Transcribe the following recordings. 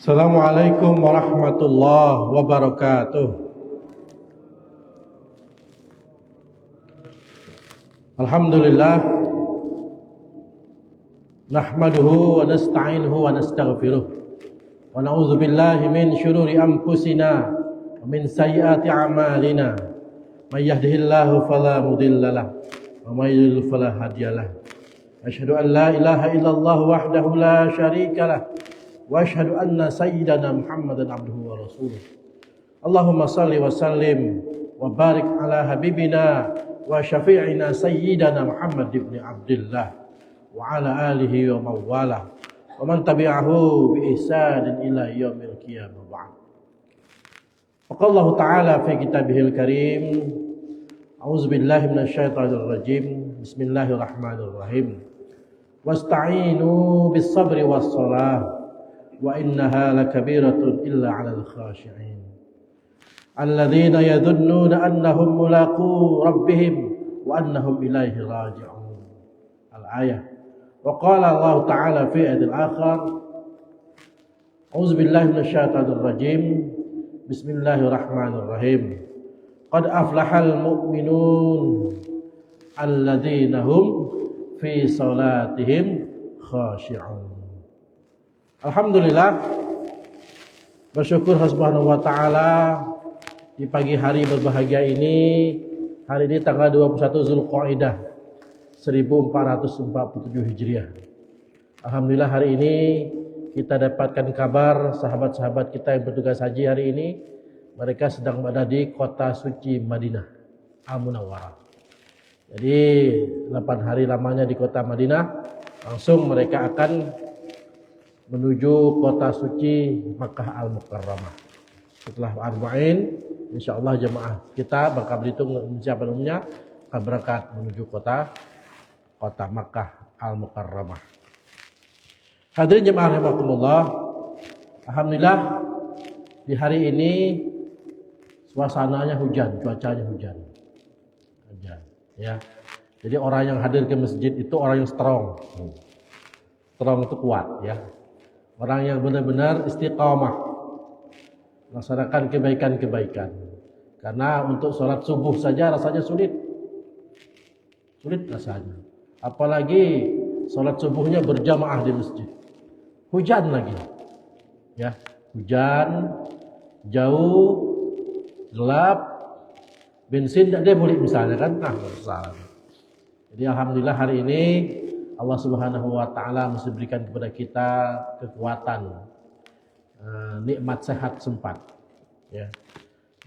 Assalamualaikum warahmatullahi wabarakatuh. Alhamdulillah, nahmaduhu wa nasta'inuhu wa nastaghfiruh wa na'udzu billahi min syururi anfusina wa min sayyiati a'malina. May yahdihillahu fala mudhillalah wa may yudhlil fala hadiyalah. Asyhadu an la ilaha illallah wahdahu la syarikalah wa asyhadu anna sayyidana Muhammadan abduhu wa rasuluh. Allahumma salli wa sallim wa barik ala habibina wa syafi'ina sayyidina Muhammad ibn Abdullah wa ala alihi wa mawala wa man tabi'ahu bi ihsanin ila yaumil qiyamah ba'd. Qala Allah Ta'ala fi kitabihil karim, a'udzu billahi minasyaitonir rajim. Bismillahirrahmanirrahim. Wasta'inu bis sabri was salah wa innaha lakabiratun illa 'alal khashi'in alladzina yadhunnuna annahum mulaqu rabbihim wa annahum ilaihi raji'un. Al-ayah. Wa qala Allah Ta'ala fi ayatil akhar, a'udzu billahi minasyaitonir rajim. Bismillahirrahmanirrahim. Qad aflahal mu'minun alladzina hum fi salatihim khashi'un. Alhamdulillah, bersyukur subhanahu wa ta'ala di pagi hari berbahagia ini. Hari ini tanggal 21 Zulqa'dah 1447 Hijriah. Alhamdulillah, hari ini kita dapatkan kabar sahabat-sahabat kita yang bertugas haji hari ini, mereka sedang berada di kota suci Madinah Al-Munawwarah. Jadi 8 hari lamanya di kota Madinah, langsung mereka akan menuju kota suci Makkah Al-Mukarramah. Setelah arba'in, insyaallah jemaah kita Bangka Belitung siapa namanya akan berangkat menuju kota Makkah Al-Mukarramah. Hadirin jemaah rahimakumullah, alhamdulillah di hari ini suasananya hujan, cuacanya hujan. Ya. Jadi orang yang hadir ke masjid itu orang yang strong. Strong itu kuat, ya. Orang yang benar-benar istiqamah melaksanakan kebaikan-kebaikan. Karena untuk sholat subuh saja rasanya sulit rasanya. Apalagi sholat subuhnya berjamaah di masjid. Hujan lagi, ya, hujan, jauh, gelap, bensin tidak boleh misalnya kan, besar. Jadi alhamdulillah hari ini Allah Subhanahu wa ta'ala masih berikan kepada kita kekuatan, nikmat sehat sempat, ya.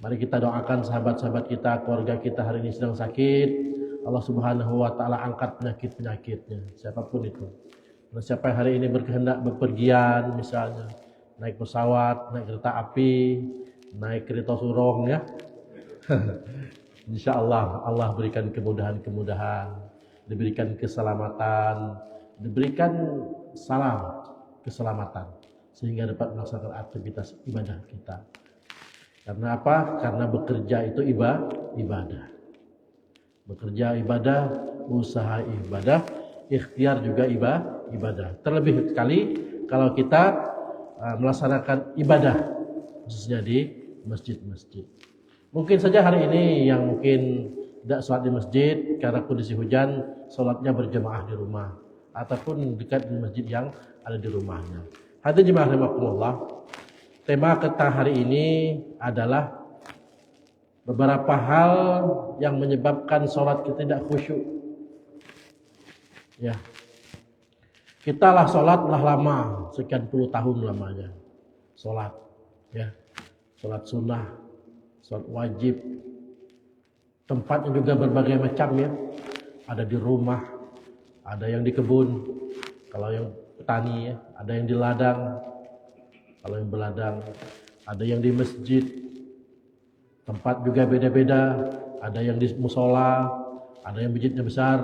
Mari kita doakan sahabat-sahabat kita, keluarga kita hari ini sedang sakit. Allah Subhanahu wa ta'ala angkat penyakit-penyakitnya, siapapun itu. Nah, siapa yang hari ini berkehendak bepergian, misalnya naik pesawat, naik kereta api, naik kereta surong, ya. Insyaallah Allah berikan kemudahan-kemudahan, diberikan keselamatan, diberikan salam keselamatan sehingga dapat melaksanakan aktivitas ibadah kita. Karena apa? Karena bekerja itu ibadah. Bekerja ibadah, usaha ibadah, ikhtiar juga ibadah. Terlebih sekali kalau kita melaksanakan ibadah khususnya di masjid-masjid. Mungkin saja hari ini yang mungkin tidak sholat di masjid karena kondisi hujan, sholatnya berjamaah di rumah ataupun dekat di masjid yang ada di rumahnya. Hadirin jemaah rahimakumullah, tema kita hari ini adalah beberapa hal yang menyebabkan sholat kita tidak khusyuk. Ya, kita lah sholat lah lama, sekian puluh tahun lamanya sholat, ya, sholat sunnah, sholat wajib. Tempatnya juga berbagai macam, ya. Ada di rumah, ada yang di kebun, kalau yang petani, ya. Ada yang di ladang, kalau yang beladang, ada yang di masjid. Tempat juga beda-beda, ada yang di musola, ada yang masjidnya besar,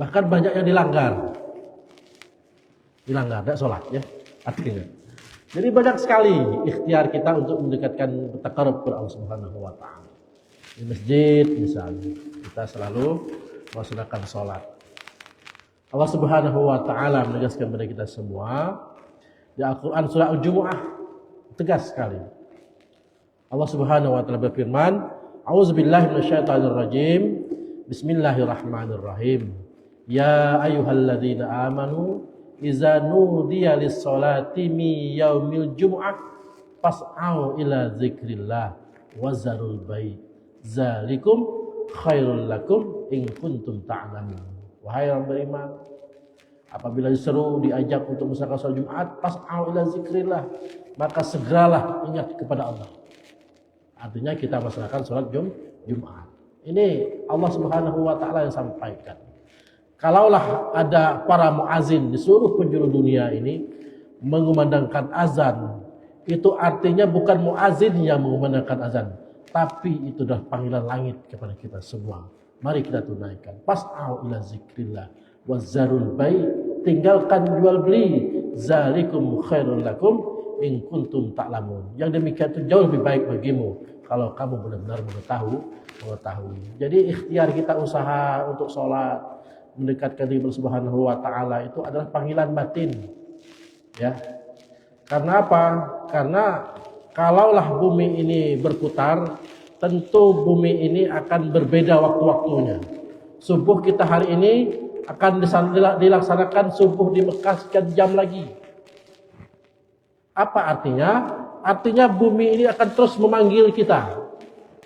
bahkan banyak yang dilanggar, tidak sholat, ya, artinya. Jadi banyak sekali ikhtiar kita untuk mendekatkan taqarrub kepada Allah Subhanahu wa ta'ala. Di masjid misalnya, kita selalu melaksanakan sholat. Allah Subhanahu wa ta'ala menegaskan kepada kita semua di Al-Quran surah Al-Jumu'ah tegas sekali. Allah Subhanahu wa taala berfirman, "A'udzubillahi minasyaitonirrajim. Bismillahirrahmanirrahim. Ya ayyuhalladzina amanu idza nudiya lis-salati min yaumil jumu'ah fas'au ila dzikrillah wa zarul bai'. Zalikum khairul lakum in kuntum ta'lamun." Wahai orang beriman, apabila diseru diajak untuk melaksanakan salat Jumat, fas'au ila dzikrillah, maka segeralah ingat kepada Allah. Artinya kita melaksanakan salat Jumat. Ini Allah Subhanahu wa taala yang sampaikan. Kalaulah ada para muazin di seluruh penjuru dunia ini mengumandangkan azan, itu artinya bukan muazin yang mengumandangkan azan, tapi itu adalah panggilan langit kepada kita semua. Mari kita tunaikan. Fas'au ila zikrillah wazarul bai', tinggalkan jual beli. Zalikum khairul lakum in kuntum ta'lamun. Yang demikian itu jauh lebih baik bagimu kalau kamu benar-benar mengetahui. Jadi ikhtiar kita usaha untuk sholat, mendekatkan diri Subhanahu wa taala itu adalah panggilan batin. Ya. Karena apa? Karena kalaulah bumi ini berputar, tentu bumi ini akan berbeda waktu-waktunya. Subuh kita hari ini akan dilaksanakan subuh di Mekah sekian jam lagi. Apa artinya? Artinya bumi ini akan terus memanggil kita.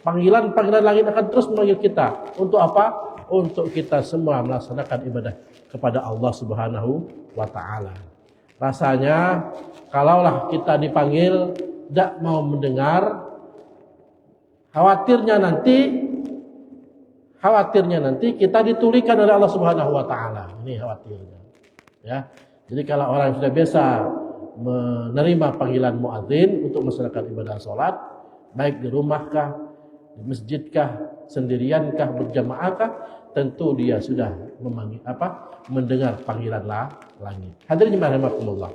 Panggilan-panggilan langit akan terus memanggil kita. Untuk apa? Untuk kita semua melaksanakan ibadah kepada Allah Subhanahu wa taala. Rasanya kalaulah kita dipanggil tidak mau mendengar, khawatirnya nanti kita ditulikan oleh Allah Subhanahu wa taala. Ini khawatirnya. Ya. Jadi kalau orang yang sudah biasa menerima panggilan muadzin untuk melaksanakan ibadah salat, baik di rumahkah, di masjidkah, sendiriankah, berjamaahkah, tentu dia sudah mendengar panggilan langit. Hadirin rahimakumullah.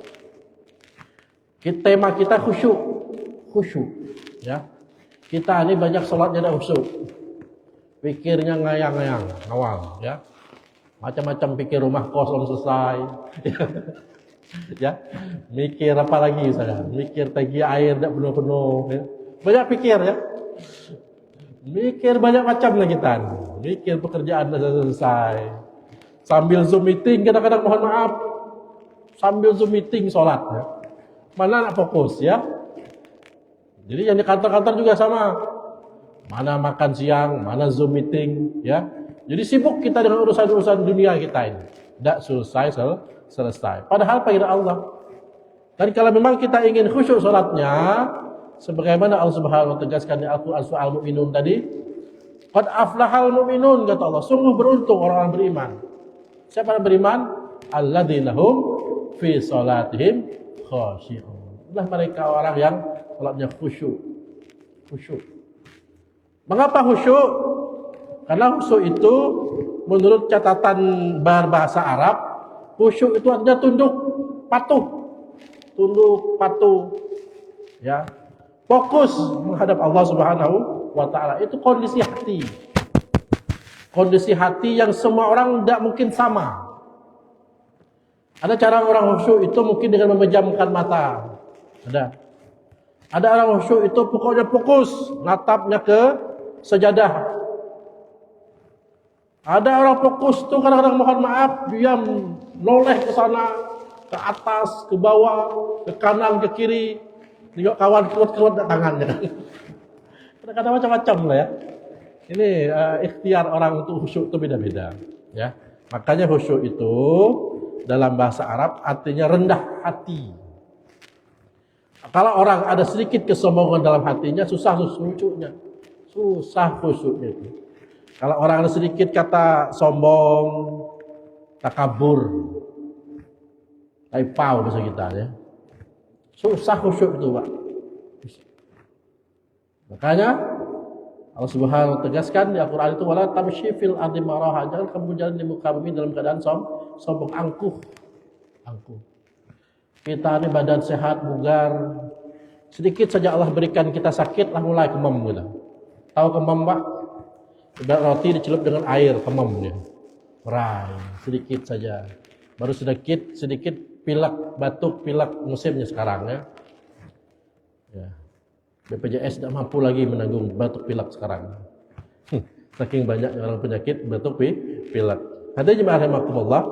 Tema kita khusyuk, ya. Kita ini banyak salatnya ada khusyuk. Pikirnya ngayang-ngayang, awal, ya. Macam-macam pikir rumah kosong selesai. Ya, mikir apa lagi saya? Mikir tangki air tidak penuh-penuh. Ya. Banyak pikir ya. Mikir banyak macam lah kita. Mikir pekerjaan sudah selesai. Sambil Zoom meeting kadang-kadang mohon maaf. Sambil Zoom meeting sholat. Ya. Mana nak fokus ya? Jadi yang di kantor-kantor juga sama. Mana makan siang, mana Zoom meeting, ya. Jadi sibuk kita dengan urusan-urusan dunia kita ini. Tidak selesai. Padahal panggilan Allah. Dan kalau memang kita ingin khusyuk salatnya, sebagaimana Allah Subhanahu wa taala tegaskan di Al-Qur'an surah Al-Mu'minun tadi, qad aflahal mu'minun, kata Allah, sungguh beruntung orang-orang beriman. Siapa yang beriman? Alladzina hum fi salatihim khashi'un. Itulah mereka orang yang salatnya khusyuk. Mengapa khusyuk? Karena khusyuk itu menurut catatan bahasa Arab, khusyuk itu artinya tunduk patuh, ya, fokus menghadap Allah Subhanahu wa taala. Itu kondisi hati yang semua orang tidak mungkin sama. Ada cara orang khusyuk itu mungkin dengan memejamkan mata. Ada orang khusyuk itu pokoknya fokus, natapnya ke sejadah. Ada orang fokus tuh kadang-kadang mohon maaf, dia noleh ke sana, ke atas, ke bawah, ke kanan, ke kiri. Tengok kawan keluar tangannya. Kadang-kadang macam-macam lah ya. Ini ikhtiar orang untuk khusyuk itu beda-beda. Ya. Makanya khusyuk itu dalam bahasa Arab artinya rendah hati. Kalau orang ada sedikit kesombongan dalam hatinya, susah khusyuknya. Itu. Kalau orang ada sedikit kata sombong, takabur, taipau bahasa kita ya. Susah khusyuk itu, Pak. Makanya Allah Subhanahu wa taala tegaskan di Al-Qur'an itu, wala tamshi fil ardi maraha, jangan kamu jalan di muka bumi dalam keadaan sombong, angkuh. Kita ini badan sehat, bugar. Sedikit saja Allah berikan kita sakit, lah mulai kemam gitu. Tahu kemam, Pak? Udah roti dicelup dengan air, kemam dia. Merai, sedikit saja. Baru sedikit pilek, batuk, pilek musimnya sekarang ya. Ya. BPJS tidak mampu lagi menanggung batuk pilek sekarang. Saking banyak orang penyakit batuk pilek. Hadirin jemaah rahimakumullah.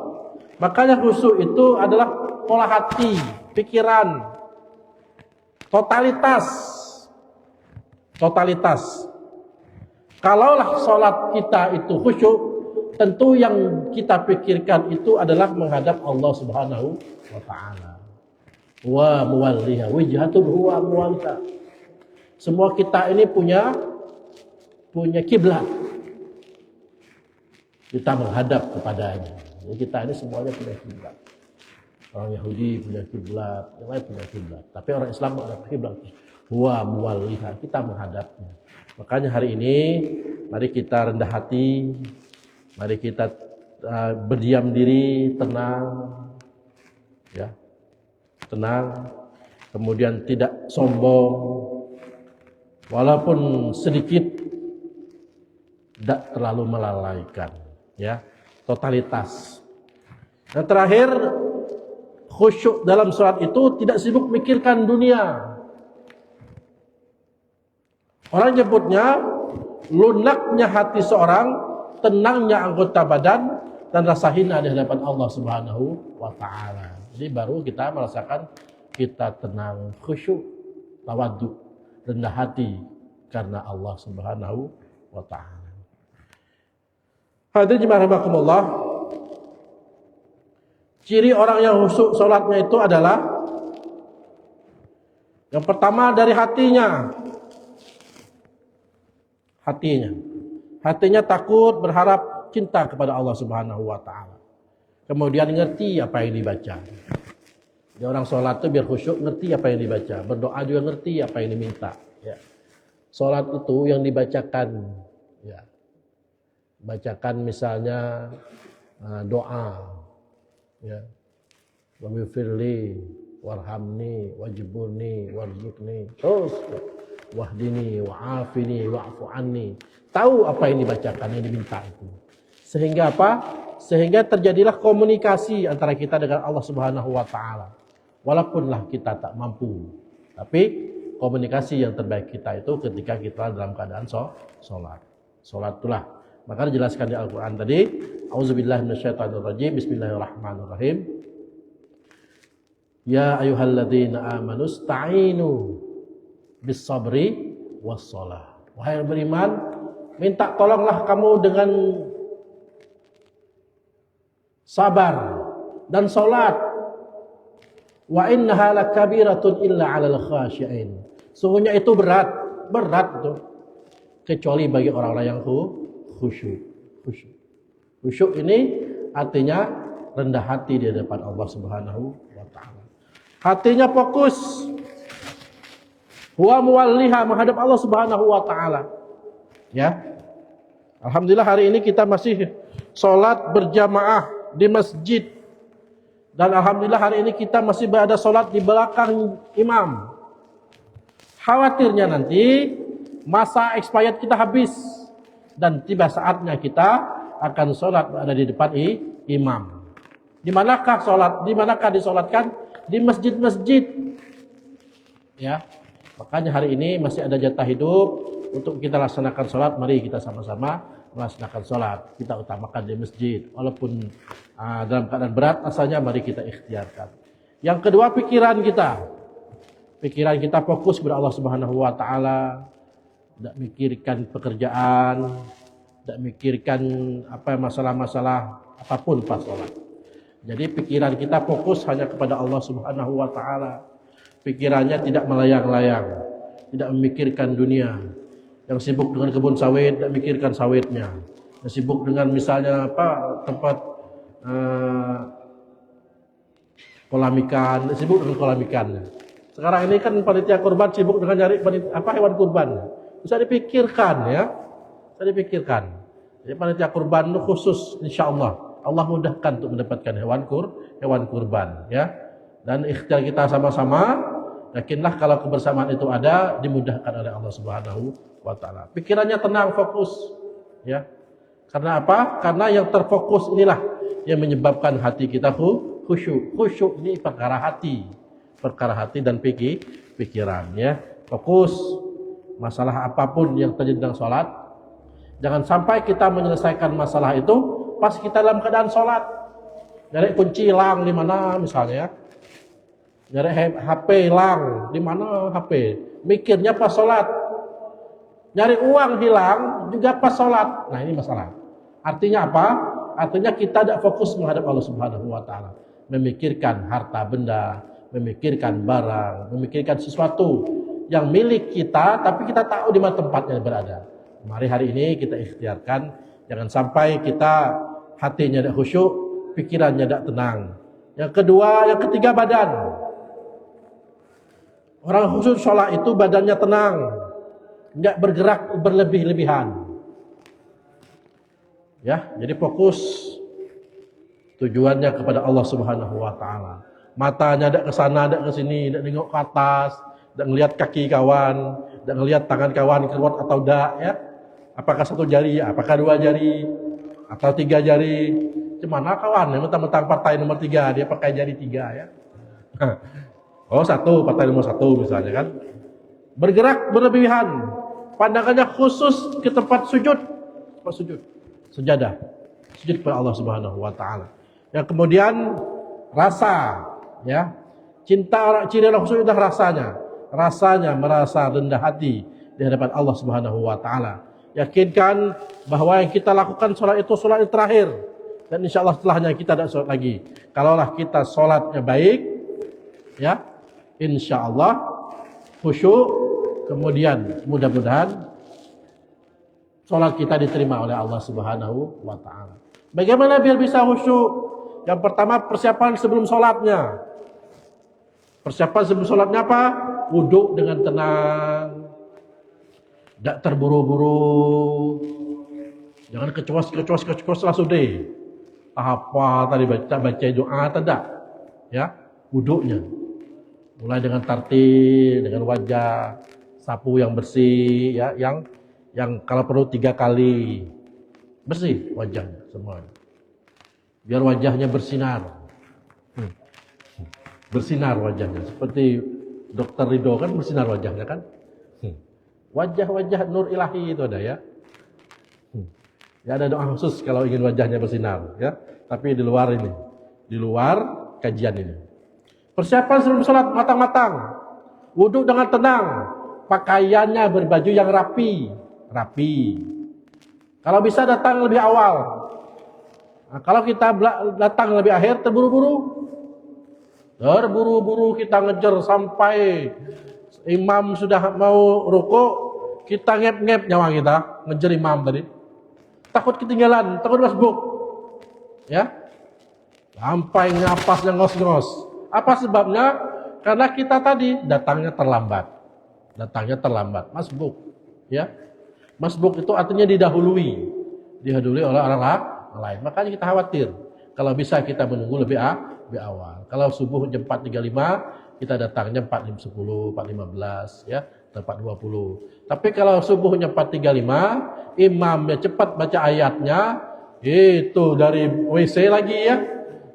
Makanya khusyuk itu adalah pola hati, pikiran, totalitas. Kalaulah sholat kita itu khusyuk, tentu yang kita pikirkan itu adalah menghadap Allah Subhanahu wa taala. Wa muwalliha wijhatun huwa muwalliha. Semua kita ini punya kiblat. Kita menghadap kepadanya. Jadi kita ini semuanya punya kiblat. Orang Yahudi punya kiblat, yang lain punya kiblat. Tapi orang Islam ada kiblat. Huwa muwalliha, kita menghadapnya. Makanya hari ini mari kita rendah hati, mari kita berdiam diri, tenang, ya, tenang. Kemudian tidak sombong, walaupun sedikit, tidak terlalu melalaikan, ya, totalitas. Yang terakhir, khusyuk dalam sholat itu tidak sibuk mikirkan dunia. Orang nyebutnya lunaknya hati seorang, tenangnya anggota badan, dan rasa hina di hadapan Allah Subhanahu wa taala. Jadi baru kita merasakan kita tenang, khusyuk, tawadhu, rendah hati karena Allah Subhanahu wa taala. Hadirin jemaah rahimakumullah. Ciri orang yang khusyuk salatnya itu adalah yang pertama dari hatinya. Hatinya takut, berharap, cinta kepada Allah Subhanahu wa taala. Kemudian ngerti apa yang dibaca. Jadi orang sholat itu biar khusyuk ngerti apa yang dibaca, berdoa juga ngerti apa yang diminta. Ya. Sholat itu yang dibacakan, ya. Bacakan misalnya doa, ya. Waghfirli, warhamni, wajburni, warzuqni, terus wahdini, wa'afini, wa'fu anni. Tahu apa yang dibacakan, yang diminta itu. Sehingga apa? Sehingga terjadilah komunikasi antara kita dengan Allah Subhanahu wa taala. Walaupunlah kita tak mampu, tapi komunikasi yang terbaik kita itu ketika kita dalam keadaan sholat. Sholat itulah. Maka dijelaskan di Al-Qur'an tadi, auzubillahi minasyaitonirrajim, bismillahirrahmanirrahim. Ya ayyuhalladzina amanu ista'inu bis sabri was shalah. Wahai yang beriman, minta tolonglah kamu dengan sabar dan salat. Wa innaha lakabiratun illa 'alal khashi'in. Sungguhnya itu berat itu kecuali bagi orang-orang yang khusyuk. Khusyuk ini artinya rendah hati di hadapan Allah Subhanahu wa taala. Hatinya fokus. Huwa muwalliha, menghadap Allah Subhanahu wa taala. Ya. Alhamdulillah hari ini kita masih sholat berjamaah di masjid. Dan alhamdulillah hari ini kita masih berada sholat di belakang imam. Khawatirnya nanti masa expired kita habis dan tiba saatnya kita akan sholat berada di depan imam. Di manakah sholat? Di manakah disolatkan? Di masjid-masjid. Ya. Makanya hari ini masih ada jatah hidup untuk kita laksanakan sholat. Mari kita sama-sama melaksanakan sholat. Kita utamakan di masjid. Walaupun dalam keadaan berat asalnya, mari kita ikhtiarkan. Yang kedua, pikiran kita. Pikiran kita fokus kepada Allah Subhanahu wa taala. Tidak mikirkan pekerjaan, tidak mikirkan masalah-masalah apapun pas sholat. Jadi pikiran kita fokus hanya kepada Allah Subhanahu wa taala. Pikirannya tidak melayang-layang, tidak memikirkan dunia. Yang sibuk dengan kebun sawit, tidak memikirkan sawitnya. Yang sibuk dengan misalnya tempat kolam ikan, sibuk dengan kolam ikannya. Sekarang ini kan panitia kurban sibuk dengan nyari hewan kurban. Bisa dipikirkan, ya. Bisa dipikirkan. Jadi panitia kurban itu khusus, insya Allah mudahkan untuk mendapatkan hewan kurban, ya. Dan ikhtiar kita sama-sama. Yakinlah kalau kebersamaan itu ada, dimudahkan oleh Allah Subhanahu wa taala. Pikirannya tenang, fokus, ya. Karena apa? Karena yang terfokus inilah yang menyebabkan hati kita khusyuk. Khusyuk ini perkara hati dan pikiran, ya. Fokus masalah apapun yang terjadi dalam sholat. Jangan sampai kita menyelesaikan masalah itu pas kita dalam keadaan sholat. Nyari kunci hilang di mana misalnya, nyari HP hilang di mana HP. Mikirnya pas sholat. Nyari uang hilang juga pas sholat. Nah ini masalah. Artinya apa? Artinya kita tidak fokus menghadap Allah Subhanahu wa Ta'ala, memikirkan harta benda, memikirkan barang, memikirkan sesuatu yang milik kita, tapi kita tahu di mana tempatnya berada. Mari hari ini kita ikhtiarkan, jangan sampai kita hatinya tidak khusyuk, pikirannya tidak tenang. Yang kedua, yang ketiga badan. Orang khusyuk sholat itu badannya tenang, tidak bergerak berlebih-lebihan. Ya, jadi fokus tujuannya kepada Allah Subhanahu wa Ta'ala. Matanya tidak ke sana, tidak ke sini, tidak nengok ke atas, tidak ngelihat kaki kawan, tidak ngelihat tangan kawan keluar atau tidak, ya. Apakah satu jari, apakah dua jari, atau tiga jari. Gimana kawan yang mentang-mentang partai nomor 3 dia pakai jari 3, ya. Oh satu, partai nomor 1 misalnya kan. Bergerak berlebihan, pandangannya khusus ke tempat sujud, sujadah, sujud kepada Allah Subhanahu wa Ta'ala. Yang kemudian rasa, ya, ciri orang khusyuk itu rasanya merasa rendah hati di hadapan Allah Subhanahu wa Ta'ala. Yakinkan bahwa yang kita lakukan sholat itu sholat yang terakhir, dan insya Allah setelahnya kita tidak sholat lagi. Kalaulah kita sholatnya baik, ya, insya Allah khusyuk, kemudian mudah-mudahan sholat kita diterima oleh Allah Subhanahu wa Ta'ala. Bagaimana biar bisa khusyuk? Yang pertama, persiapan sebelum sholatnya. Persiapan sebelum sholatnya apa? Wudhu dengan tenang, tidak terburu-buru, jangan kecuas langsung deh. Apa tadi baca doa tidak? Ya, wudhunya mulai dengan tartil, dengan wajah, sapu yang bersih, ya, yang kalau perlu 3 kali bersih wajahnya semuanya, biar wajahnya bersinar, bersinar wajahnya seperti Dr. Ridho kan bersinar wajahnya kan, wajah-wajah nur ilahi itu ada, ya. Ya ada doa khusus kalau ingin wajahnya bersinar, ya. Tapi di luar ini, di luar kajian ini. Persiapan sebelum sholat matang-matang, wudhu dengan tenang, pakaiannya berbaju yang rapi. Kalau bisa datang lebih awal. Nah, kalau kita datang lebih akhir, terburu-buru kita ngejar sampai imam sudah mau rukuk, kita ngep-ngep nyawa kita ngejar imam tadi. Takut ketinggalan, takut masbuk. Ya. Sampai ngapasnya ngos-ngos. Apa sebabnya? Karena kita tadi datangnya terlambat, masbuk. Ya. Masbuk itu artinya didahului oleh orang lain. Makanya kita khawatir. Kalau bisa kita menunggu lebih awal. Kalau subuh jam 4.35, kita datangnya 4.10, 4.15, ya, atau 4.20. Tapi kalau subuhnya 4.35, imamnya cepat baca ayatnya, itu dari WC lagi, ya.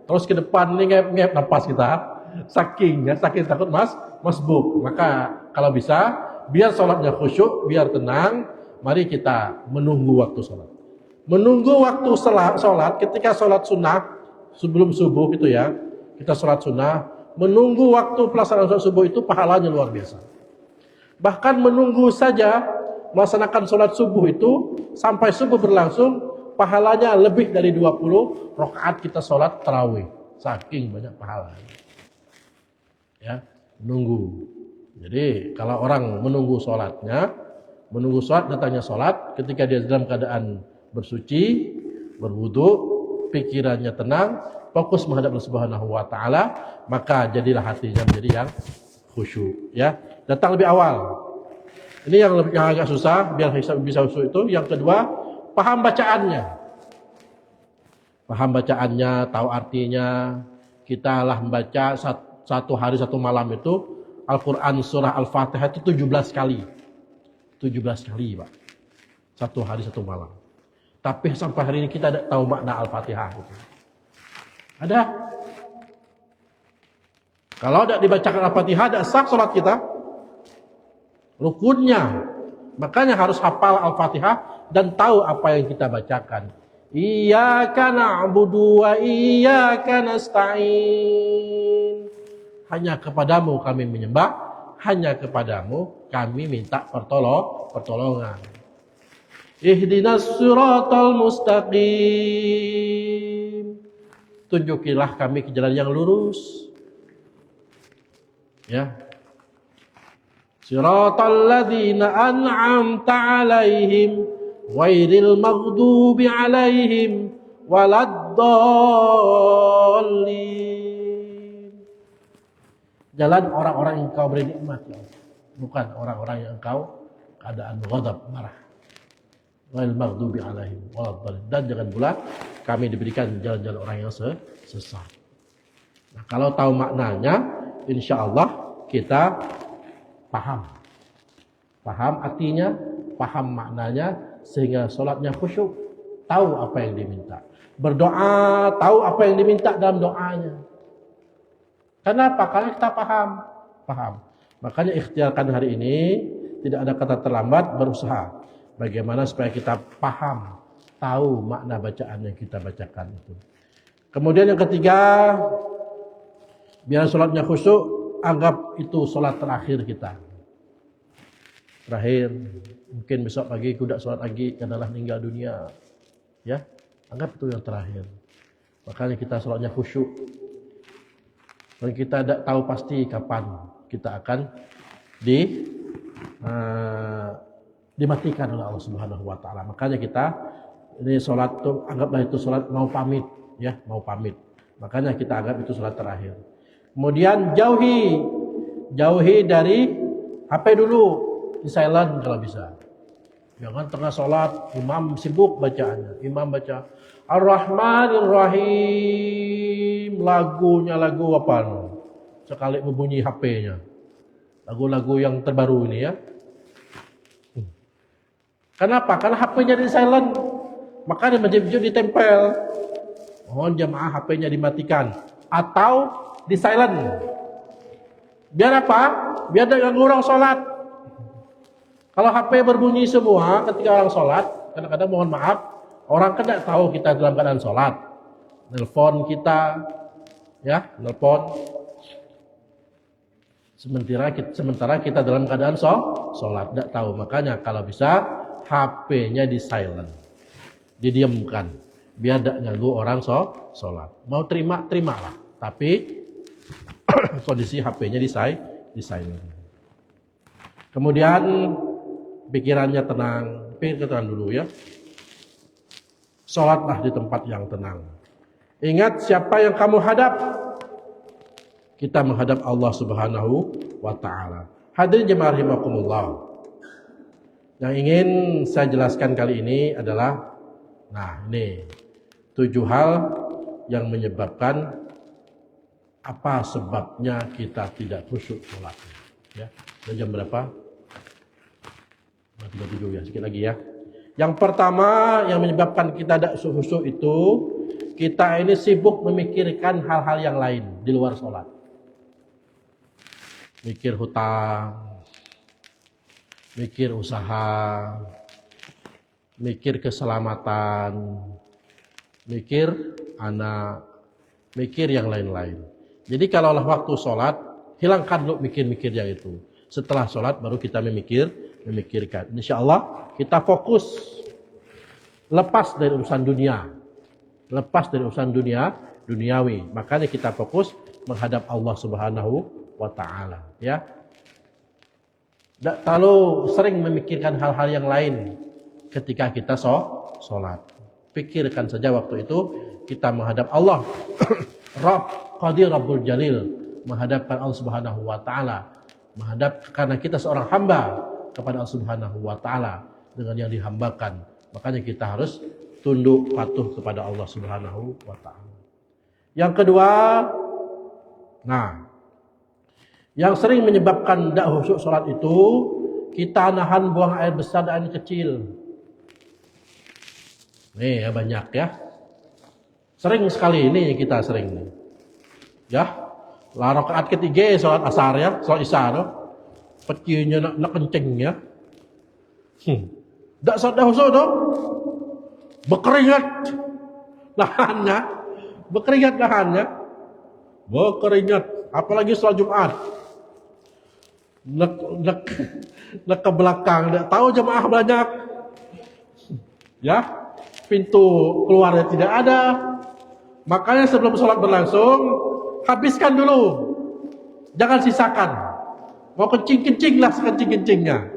Terus ke depan ini ngep-ngep napas kita. Saking takut masbuk. Maka kalau bisa, biar sholatnya khusyuk, biar tenang, mari kita menunggu waktu sholat. Menunggu waktu sholat ketika sholat sunnah sebelum subuh itu, ya, kita sholat sunnah, menunggu waktu pelaksanaan sholat subuh itu pahalanya luar biasa. Bahkan menunggu saja melaksanakan sholat subuh itu sampai subuh berlangsung, pahalanya lebih dari 20 rakaat kita sholat tarawih. Saking banyak pahalanya. Ya, menunggu. Jadi kalau orang menunggu sholatnya, menunggu sholat, datangnya sholat, ketika dia dalam keadaan bersuci, berwudu, pikirannya tenang, fokus menghadap Allah Subhanahu wa Ta'ala, maka jadilah hatinya menjadi yang khusyuk, ya. Datang lebih awal. Ini yang agak susah, biar bisa khusyuk itu. Yang kedua, paham bacaannya. Tahu artinya. Kita lah membaca satu hari satu malam itu Al-Quran surah Al-Fatihah itu 17 kali. 17 kali, Pak. Satu hari satu malam. Tapi sampai hari ini kita tidak tahu makna Al-Fatihah itu. Ada? Kalau tidak dibacakan Al-Fatihah, tidak sah sholat kita. rukunnya. Makanya harus hafal Al-Fatihah dan tahu apa yang kita bacakan. Iyyaka na'budu wa iyyaka nasta'in. Hanya kepadamu kami menyembah, hanya kepadamu kami minta pertolongan. Ihdinas siratal mustaqim. Tunjukilah kami ke jalan yang lurus. Ya. Siratal ladzina an'amta 'alaihim ghairil maghdubi 'alaihim waladdallin. Jalan orang-orang yang engkau beri nikmat, bukan orang-orang yang engkau keadaan ghadab, marah. Ghairil maghdubi 'alaihim waladdallin. Dan jangan pula kami diberikan jalan-jalan orang yang sesat. Nah, kalau tahu maknanya, insyaallah kita paham artinya, paham maknanya, sehingga sholatnya khusyuk, tahu apa yang diminta, berdoa tahu apa yang diminta dalam doanya. Kenapa? Karena kita paham. Makanya ikhtiarkan hari ini, tidak ada kata terlambat, berusaha bagaimana supaya kita paham, tahu makna bacaan yang kita bacakan itu. Kemudian yang ketiga, biar sholatnya khusyuk, anggap itu sholat terakhir kita. Terakhir, mungkin besok pagi kuda sholat lagi, adalah meninggal dunia. Ya, anggap itu yang terakhir. Makanya kita sholatnya khusyuk. Dan kita tidak tahu pasti kapan kita akan dimatikan oleh Allah Subhanahu Wa Taala. Makanya kita ini sholat tuh anggaplah itu sholat mau pamit, ya, mau pamit. Makanya kita anggap itu sholat terakhir. Kemudian jauhi dari HP dulu, di silent kalau bisa. Jangan tengah sholat, imam sibuk bacaannya. Imam baca Ar-Rahmanir Rahim, lagunya lagu apa? Sekali membunyi HP-nya. Lagu-lagu yang terbaru ini ya. Kenapa? Karena HP-nya di silent. Makanya masjid-masjid ditempel. Mohon jamaah HP-nya dimatikan atau di silent. Biar apa? Biar tidak ganggu orang sholat. Kalau HP berbunyi semua ketika orang sholat, kadang-kadang mohon maaf, orang kan tidak tahu kita dalam keadaan sholat. Nelpon kita, ya, nelpon. Sementara kita dalam keadaan sholat, tidak tahu. Makanya kalau bisa HP-nya di silent, didiamkan, biar tidak ganggu orang sholat. Mau terimalah, tapi kondisi HP-nya di silent. Kemudian pikirannya tenang, pikirkan dulu ya. Sholatlah di tempat yang tenang. Ingat siapa yang kamu hadap. Kita menghadap Allah Subhanahu Wa Taala. Hadirin jemaah rahimakumullah. Yang ingin saya jelaskan kali ini adalah, nah ini 7 hal yang menyebabkan apa sebabnya kita tidak khusyuk sholatnya. Ya, dan jam berapa? 37 ya, sedikit lagi ya. Yang pertama yang menyebabkan kita tidak khusyuk itu, kita ini sibuk memikirkan hal-hal yang lain di luar sholat. Mikir hutang, mikir usaha, mikir keselamatan, mikir anak, mikir yang lain-lain. Jadi kalau waktu sholat, hilangkan dulu mikir-mikir yang itu. Setelah sholat baru kita memikirkan. Insya Allah kita fokus, lepas dari urusan dunia, duniawi. Makanya kita fokus menghadap Allah Subhanahu Wa Taala. Ya, tidak terlalu sering memikirkan hal-hal yang lain ketika kita sholat. Pikirkan saja waktu itu kita menghadap Allah, Rabb Qadir Rabbul Jalil, menghadapkan Allah Subhanahu Wa Taala, karena kita seorang hamba kepada Allah Subhanahu Wa Taala dengan yang dihambakan. Makanya kita harus tunduk patuh kepada Allah Subhanahu Wa Taala. Yang kedua, yang sering menyebabkan tidak khusyuk sholat itu, kita nahan buang air besar dan air kecil. Nih ya, banyak ya. Sering sekali ini kita sering nih. Ya, rakaat ketiga sholat asar ya, sholat isya. Pecinya nak kencing ya. Tak sadar husuk tu. Berkeringat lahannya. Berkeringat lahannya. Berkeringat. Apalagi solat Jumat. Nak ke belakang. Tak tahu jemaah banyak. Ya. Pintu keluarnya tidak ada. Makanya sebelum sholat berlangsung, habiskan dulu. Jangan sisakan. Mau kencing-kencing lah sekencing-kencingnya.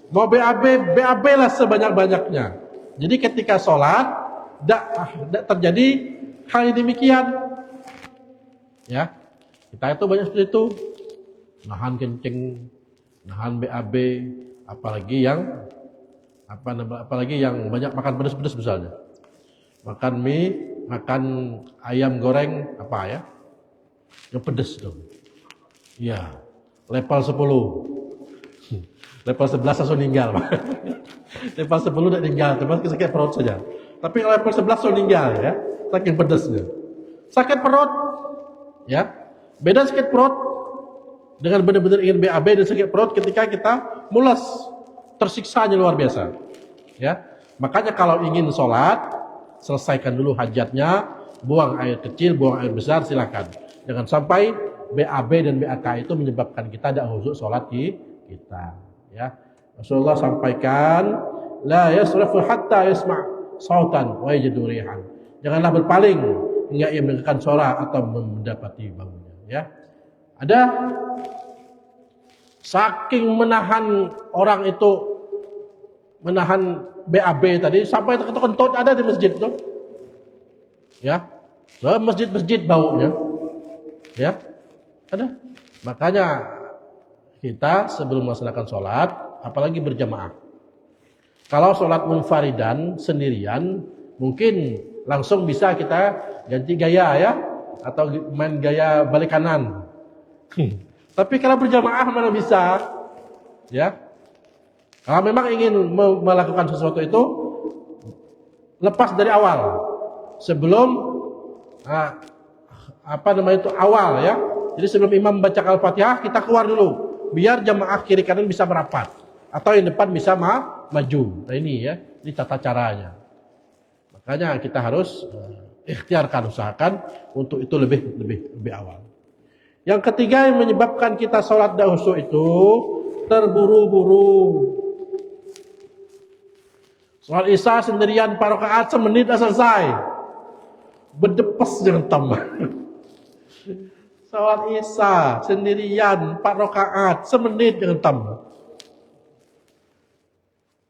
Mau BAB lah sebanyak-banyaknya. Jadi ketika sholat, tidak terjadi hal yang demikian. Ya, kita itu banyak seperti itu. Nahan kencing, nahan BAB, apalagi yang banyak makan pedas-pedas misalnya. Makan mie, makan ayam goreng apa ya? Yang pedas dong. Ya, level 10. Level 11 langsung meninggal. Level 10 tidak meninggal, cuma sakit perut saja. Tapi level 11 langsung meninggal ya, saking pedasnya. Sakit perut, ya. Beda sakit perut dengan benar-benar ingin BAB dan sakit perut ketika kita mulas, tersiksanya luar biasa. Ya, makanya kalau ingin sholat, selesaikan dulu hajatnya, buang air kecil, buang air besar, silakan. Jangan sampai BAB dan BAK itu menyebabkan kita tidak khusyuk sholat kita. Ya, Rasulullah sampaikan, la yasrafu hatta yasma' sautan wa yajidu rihan. Janganlah berpaling hingga ia mendengarkan suara atau mendapati baunya. Ya, ada saking menahan orang itu, menahan BAB tadi sampai kentut ada di masjid itu. Ya, masjid-masjid baunya. Ya, ada. Makanya kita sebelum melaksanakan sholat, apalagi berjamaah. Kalau sholat munfaridan sendirian, mungkin langsung bisa kita ganti gaya ya, atau main gaya balik kanan. Tapi kalau berjamaah mana bisa? Ya, kalau memang ingin melakukan sesuatu itu, lepas dari awal, sebelum awal ya. Jadi sebelum imam baca Al-Fatihah, kita keluar dulu. Biar jamaah kiri kanan bisa merapat, atau yang depan bisa maju. Nah ini ya, ini tata caranya. Makanya kita harus ikhtiarkan, usahakan untuk itu lebih awal. Yang ketiga yang menyebabkan kita sholat tidak khusyuk itu terburu-buru. Sholat Isya sendirian 4 rakaat semenit dah selesai. Berdepes jangan tambah. Sholat Isya sendirian 4 rakaat semenit jangan tambah.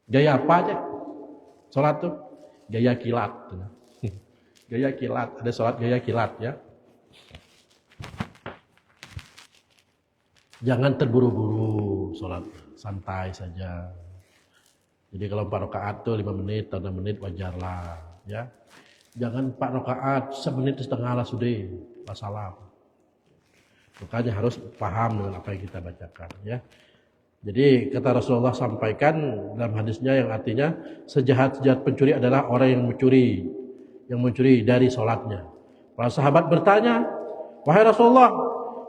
Gaya apa aja? Sholat tuh gaya kilat. Gaya kilat, ada sholat gaya kilat ya. Jangan terburu-buru sholat, santai saja. Jadi kalau 4 rakaat tuh 5 menit atau 6 menit wajarlah ya. Jangan 4 rakaat semenit setengah lah sudah masalah. Makanya harus paham dengan apa yang kita bacakan ya. Jadi kata Rasulullah sampaikan dalam hadisnya yang artinya sejahat-jahat pencuri adalah orang yang mencuri dari sholatnya. Para sahabat bertanya, wahai Rasulullah,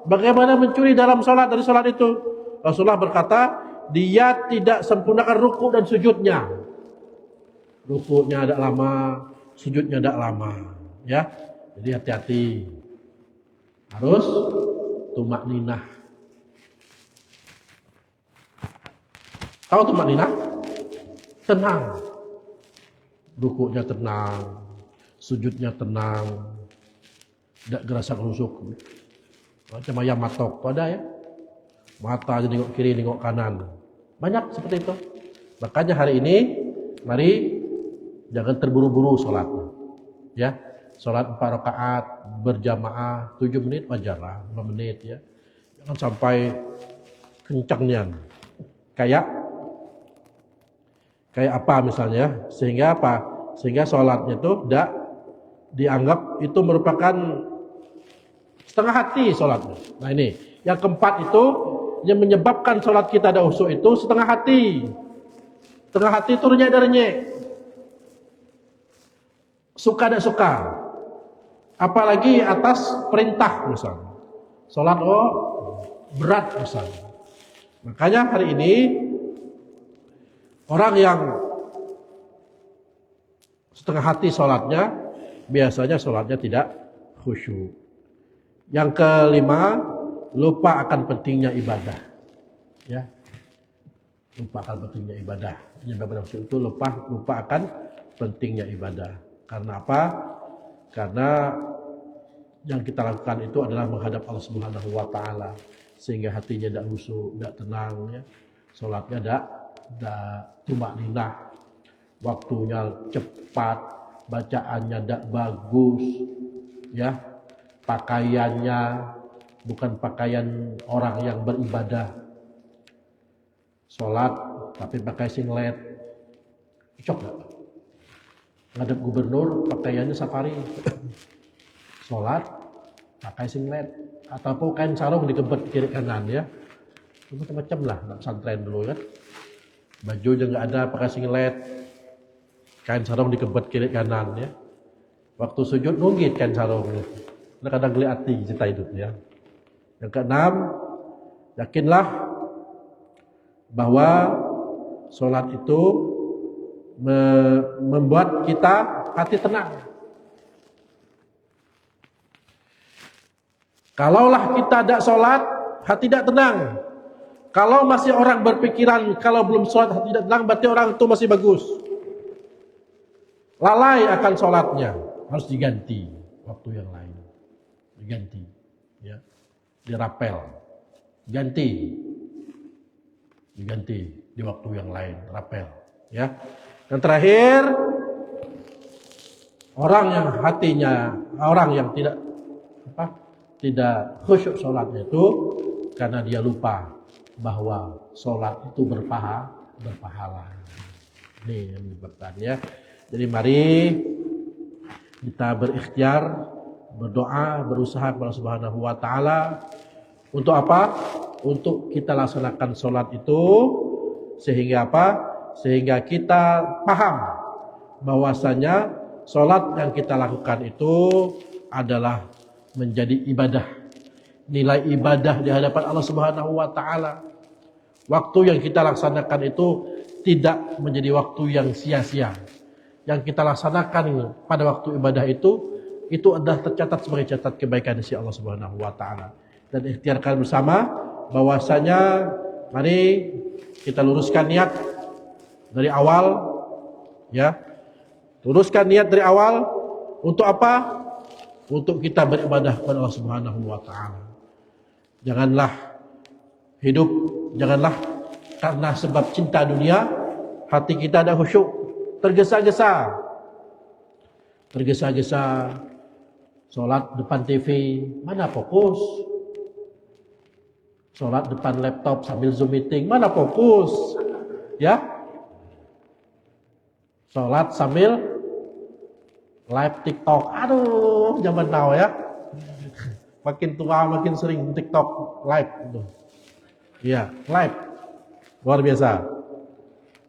bagaimana mencuri dalam sholat dari sholat itu? Rasulullah berkata, dia tidak sempurnakan ruku dan sujudnya. Rukunya ada lama, sujudnya ada lama ya. Jadi hati-hati. Harus tumak ninah. Tahu tumak ninah? Tenang. Rukuknya tenang, sujudnya tenang, tidak gerasa kerusuk. Macam ayam matok, ada ya? Mata aja nengok kiri, nengok kanan. Banyak seperti itu. Makanya hari ini, mari jangan terburu-buru sholatnya. Ya, sholat 4 rakaat berjamaah 7 menit wajarlah, 5 menit ya. Jangan sampai kencangnya. Kayak apa misalnya? Sehingga apa? Sehingga sholatnya itu tidak dianggap itu merupakan setengah hati sholatnya. Nah ini, yang keempat itu yang menyebabkan sholat kita ada khusyuk itu setengah hati. Setengah hati itu renyek. Suka tidak suka. Apalagi atas perintah misalnya. Sholat berat misalnya. Makanya hari ini orang yang setengah hati sholatnya, biasanya sholatnya tidak khusyuk. Yang kelima, lupa akan pentingnya ibadah. Ya, lupa akan pentingnya ibadah. Yang bermaksud itu lupa akan pentingnya ibadah. Karena apa? Karena yang kita lakukan itu adalah menghadap Allah Subhanahu wa taala, sehingga hatinya tidak khusyuk, tidak tenang ya. Salatnya tidak tumakninah. Waktunya cepat, bacaannya tidak bagus ya. Pakaiannya bukan pakaian orang yang beribadah. Salat tapi pakai singlet. Cocok enggak? Ngadep gubernur pakaiannya safari. Salat pakai singlet ataupun kain sarung dikebet kiri kanan ya. Macam-macam lah anak pesantren dulu kan. Bajunya nggak ada pakai singlet. Kain sarung dikebet kiri kanan ya. Waktu sujud nunggit kain sarungnya. Kadang geli hati cerita itu ya. Yang keenam, yakinlah bahwa sholat itu membuat kita hati tenang. Kalaulah kita tidak sholat, hati tidak tenang. Kalau masih orang berpikiran kalau belum sholat hati tidak tenang, berarti orang itu masih bagus. Lalai akan sholatnya, harus diganti waktu yang lain. Diganti, ya, dirapel, diganti di waktu yang lain, rapel, ya. Dan terakhir, orang yang tidak khusyuk sholatnya itu karena dia lupa bahwa sholat itu berpahala. Ini yang menyebabkan ya. Jadi mari kita berikhtiar, berdoa, berusaha kepada Subhanahu wa taala untuk apa? Untuk kita laksanakan sholat itu sehingga apa? Sehingga kita paham bahwasanya sholat yang kita lakukan itu adalah menjadi ibadah, nilai ibadah di hadapan Allah Subhanahu wa taala. Waktu yang kita laksanakan itu tidak menjadi waktu yang sia-sia. Yang kita laksanakan pada waktu ibadah itu adalah tercatat sebagai catat kebaikan di sisi Allah Subhanahu wa taala. Dan ikhtiarkan bersama bahwasanya mari kita luruskan niat dari awal ya. Luruskan niat dari awal untuk apa? Untuk kita beribadah kepada Allah Subhanahu wa taala. Janganlah karena sebab cinta dunia hati kita ada khusyuk, tergesa-gesa. Salat depan TV, mana fokus? Salat depan laptop sambil Zoom meeting, mana fokus? Ya? Salat sambil live TikTok. Aduh, zaman now ya. Makin tua makin sering TikTok live gitu. Iya, live. Luar biasa.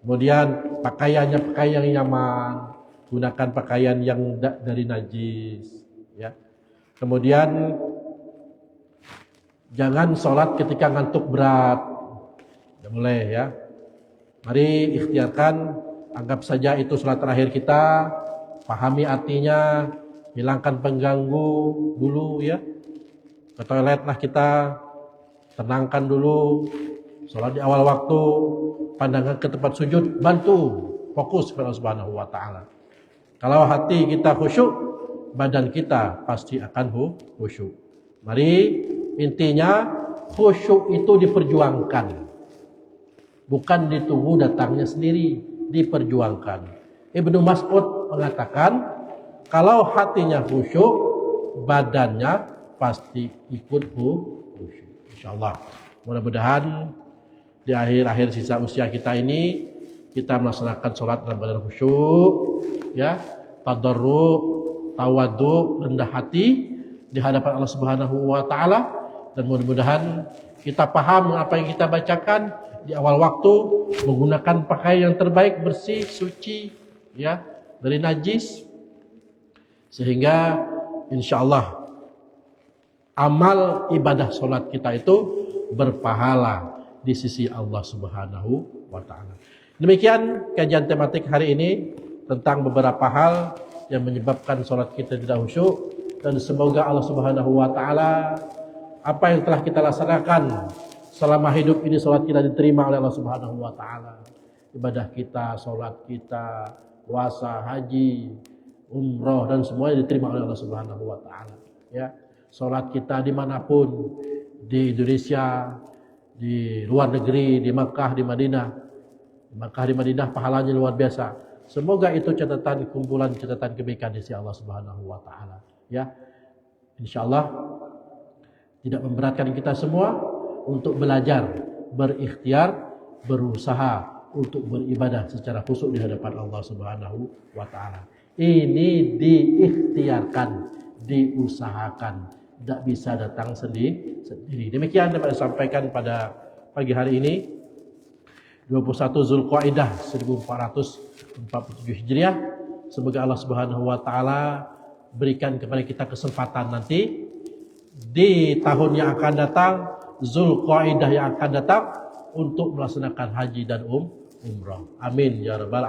Kemudian pakaian yang nyaman, gunakan pakaian yang dari najis, ya. Kemudian jangan sholat ketika ngantuk berat. Tidak boleh ya. Mari ikhtiarkan, anggap saja itu sholat terakhir kita, pahami artinya, hilangkan pengganggu dulu ya. Ke toilet lah kita, tenangkan dulu, sholat di awal waktu, pandangan ke tempat sujud, bantu, fokus kepada Allah Subhanahu wa taala. Kalau hati kita khusyuk, badan kita pasti akan khusyuk. Mari intinya khusyuk itu diperjuangkan. Bukan ditunggu datangnya sendiri, diperjuangkan. Ibnu Mas'ud mengatakan, kalau hatinya khusyuk, badannya pasti ikut khusyuk. Insyaallah. Mudah-mudahan di akhir-akhir sisa usia kita ini kita melaksanakan sholat dalam badan khusyuk, ya, tadarru, tawadu, rendah hati di hadapan Allah Subhanahu wa taala, dan mudah-mudahan kita paham apa yang kita bacakan di awal waktu, menggunakan pakaian yang terbaik, bersih, suci, ya, dari najis, sehingga insyaallah amal ibadah sholat kita itu berpahala di sisi Allah Subhanahu wa taala. Demikian kajian tematik hari ini tentang beberapa hal yang menyebabkan salat kita tidak khusyuk, dan semoga Allah Subhanahu wa taala apa yang telah kita laksanakan selama hidup ini, salat kita diterima oleh Allah Subhanahu wa taala. Ibadah kita, salat kita, puasa, haji, umroh dan semuanya diterima oleh Allah Subhanahu wa taala. Ya, salat kita dimanapun, di Indonesia, di luar negeri, di Makkah, di Madinah. Di Makkah, di Madinah pahalanya luar biasa. Semoga itu catatan kumpulan catatan kebaikan di sisi Allah Subhanahu wa taala. Ya. Insyaallah tidak memberatkan kita semua untuk belajar, berikhtiar, berusaha untuk beribadah secara khusyuk di hadapan Allah Subhanahu wa taala. Ini diikhtiarkan, diusahakan, tidak bisa datang sendiri. Demikian dapat disampaikan pada pagi hari ini 21 Zulqa'dah 1447 Hijriah. Semoga Allah Subhanahu wa taala berikan kepada kita kesempatan nanti di tahun yang akan datang, Zulqa'dah yang akan datang, untuk melaksanakan haji dan umrah. Amin ya rabbal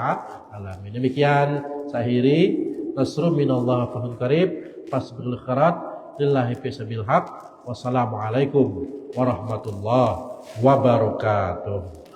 alamin. Demikian saya akhiri. Nasrun minallah fahun qarib, fasbirul khairat lillahi fi sabil haq. Wassalamualaikum warahmatullahi wabarakatuh.